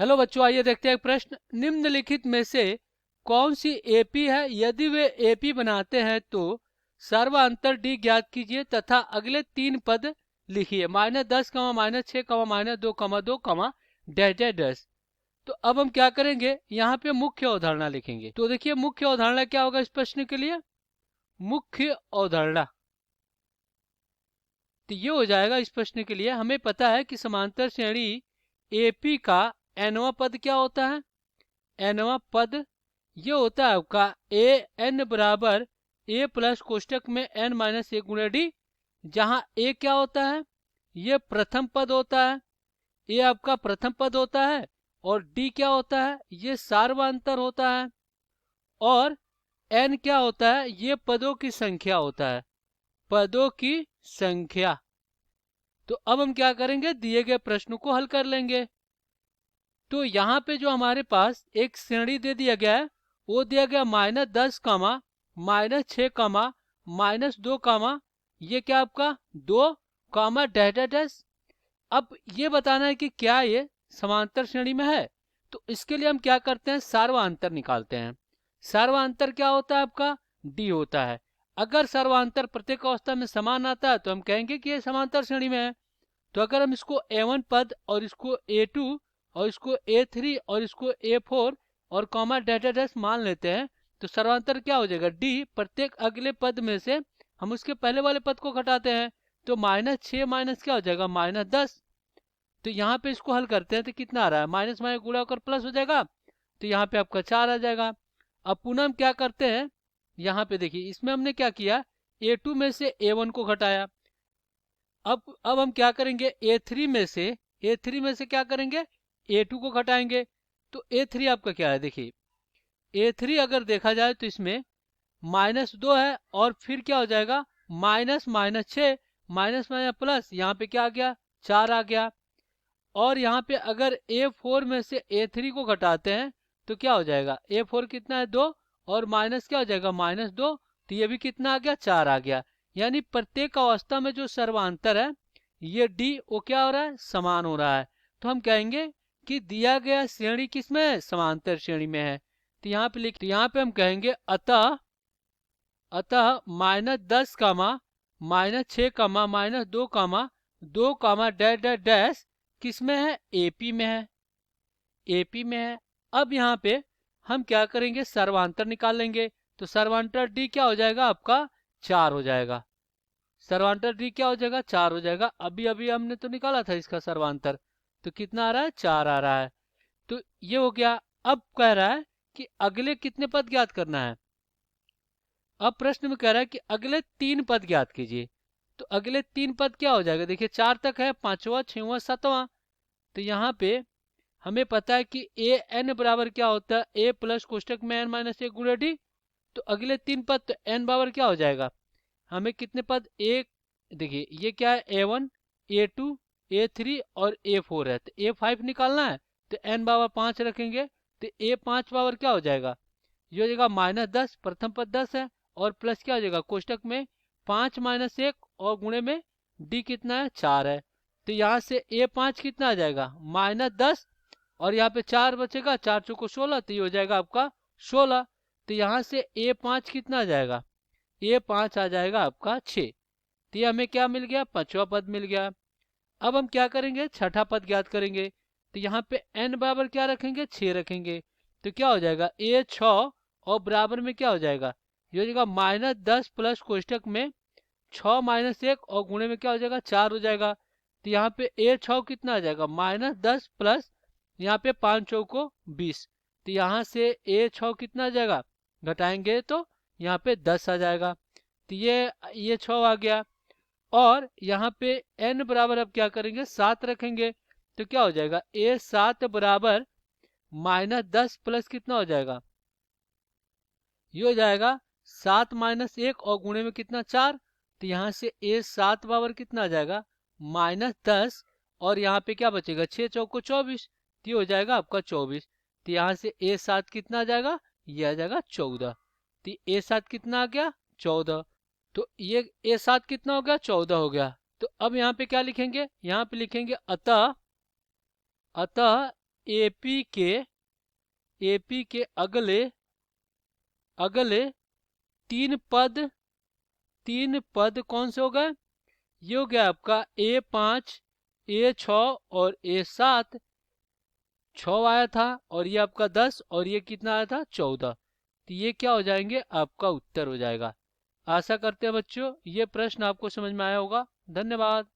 Hello बच्चों, आइए देखते हैं एक प्रश्न। निम्नलिखित में से कौन सी एपी है? यदि वे एपी बनाते हैं तो सर्वांतर डी ज्ञात कीजिए तथा अगले तीन पद लिखिए। -10, -6, -2, 2, डैश डैश डैश। तो अब हम क्या करेंगे, यहाँ पे मुख्य अवधारणा लिखेंगे। तो देखिए मुख्य अवधारणा क्या होगा इस प्रश्न के लिए। मुख्य अवधारणा तो ये हो जाएगा इस प्रश्न के लिए। हमें पता है कि समांतर श्रेणी एपी का nवां पद क्या होता है। nवां पद ये होता है आपका ए एन बराबर ए प्लस कोष्टक में n माइनस 1 गुणे डी, जहां ए क्या होता है, ये प्रथम पद होता है। ए आपका प्रथम पद होता है और डी क्या होता है, ये सार्वंतर होता है। और n क्या होता है, ये पदों की संख्या होता है, पदों की संख्या। तो अब हम क्या करेंगे, दिए गए प्रश्न को हल कर लेंगे। तो यहाँ पे जो हमारे पास एक श्रेणी दे दिया गया है वो दिया गया -10, -6, -2, ये क्या आपका 2, डैश डैश डैश। अब ये बताना है कि क्या ये समांतर श्रेणी में है। तो इसके लिए हम क्या करते हैं, सर्वांतर निकालते हैं। सर्वांतर क्या होता है आपका, डी होता है। अगर सर्वांतर प्रत्येक अवस्था में समान आता है तो हम कहेंगे कि ये समांतर श्रेणी में है। तो अगर हम इसको A1 पद और इसको A2 और इसको A3 और इसको A4 और कॉमा डैश डैश डैश मान लेते हैं तो सर्वांतर क्या हो जाएगा, डी। प्रत्येक अगले पद में से हम उसके पहले वाले पद को घटाते हैं तो -6 माइनस क्या हो जाएगा, -10। तो यहाँ पे इसको हल करते हैं तो कितना आ रहा है, माइनस माइनस गुणा होकर प्लस हो जाएगा। तो यहाँ पे आपका 4 आ जाएगा। अब पुनः हम क्या करते हैं, यहाँ पे देखिए इसमें हमने क्या किया, A2 में से A1 को घटाया। अब हम क्या करेंगे, A3 में से क्या करेंगे, A2 को घटाएंगे। तो A3 आपका क्या है, देखिए A3 अगर देखा जाए तो इसमें -2 है और फिर क्या हो जाएगा, -6 माइनस माइनस प्लस, यहाँ पे क्या आ गया, 4 आ गया। और यहाँ पे अगर A4 में से A3 को घटाते हैं तो क्या हो जाएगा, A4 कितना है, 2 और माइनस क्या हो जाएगा, -2। तो ये भी कितना आ गया, 4 आ गया। यानी प्रत्येक अवस्था में जो सर्वांतर है ये डी वो क्या हो रहा है, समान हो रहा है। तो हम कहेंगे कि दिया गया श्रेणी किसमें है, समांतर श्रेणी में है। तो यहाँ पे यहाँ पे हम कहेंगे अतः -10, -6, -2, 2, डैश डैश डैश किस में है, एपी में है, एपी में है। अब यहाँ पे हम क्या करेंगे, सर्वांतर निकाल लेंगे। तो सर्वांतर डी क्या हो जाएगा आपका, 4 हो जाएगा। सर्वांतर डी क्या हो जाएगा, 4 हो जाएगा। अभी अभी हमने तो निकाला था इसका सर्वांतर, तो कितना आ रहा है, 4 आ रहा है। तो ये हो गया। अब कह रहा है कि अगले कितने पद ज्ञात करना है। अब प्रश्न में कह रहा है कि अगले 3 पद ज्ञात कीजिए। तो अगले 3 पद क्या हो जाएगा, देखिए 4 तक है, 5वां 6वां 7वां। तो यहाँ पे हमें पता है कि ए एन बराबर क्या होता है, ए प्लस कोष्टक में n माइनस 1 गुणे डी। तो अगले 3 पद तो n बराबर क्या हो जाएगा, हमें कितने पद, एक देखिए ये क्या है, A1 A2 A3 और A4 है। तो A5 निकालना है तो n बराबर 5 रखेंगे। तो A5 बराबर क्या हो जाएगा, ये हो जाएगा -10, प्रथम पद 10 है और प्लस क्या हो जाएगा, कोष्टक में 5 माइनस 1 और गुणे में डी कितना है, 4 है। तो यहाँ से A5 कितना आ जाएगा, -10 और यहाँ पे 4 बचेगा, 4 चौको 16, तो ये हो जाएगा आपका 16। तो यहाँ से A5 कितना आ जाएगा, A5 आ जाएगा आपका 6। तो ये हमें क्या मिल गया, 5वां पद मिल गया। अब हम क्या करेंगे, छठा पद ज्ञात करेंगे। तो यहाँ पे n बराबर क्या रखेंगे, 6 रखेंगे। तो क्या हो जाएगा, A6 और बराबर में क्या हो जाएगा, ये हो जाएगा -10 प्लस कोष्टक में 6 माइनस 1 और गुणे में क्या हो जाएगा, 4 हो जाएगा। तो यहाँ पे A6 कितना आ जाएगा, -10 प्लस यहाँ पे 5 चौको 20। तो यहाँ से A6 कितना आ जाएगा, घटाएंगे तो यहाँ पे 10 आ जाएगा। तो ये 6 आ गया। और यहाँ पे n बराबर अब क्या करेंगे, 7 रखेंगे। तो क्या हो जाएगा, A7 बराबर -10 प्लस कितना हो जाएगा, ये हो जाएगा 7 माइनस 1 और गुणे में कितना, 4। तो यहाँ से A7 बराबर कितना आ जाएगा, -10 और यहाँ पे क्या बचेगा, 6 चौको 24। तो ये हो जाएगा आपका 24। तो यहाँ से A7 कितना आ जाएगा, ये आ जाएगा 14। तो A7 कितना आ गया, 14। तो ये A7 कितना हो गया, 14 हो गया। तो अब यहाँ पे क्या लिखेंगे, यहाँ पे लिखेंगे अतः एपी के अगले अगले तीन पद कौन से हो गए? ये हो गया आपका A5, A6 और A7। 6 आया था और ये आपका 10 और ये कितना आया था? 14। तो ये क्या हो जाएंगे? आपका उत्तर हो जाएगा। आशा करते हैं बच्चों ये प्रश्न आपको समझ में आया होगा। धन्यवाद।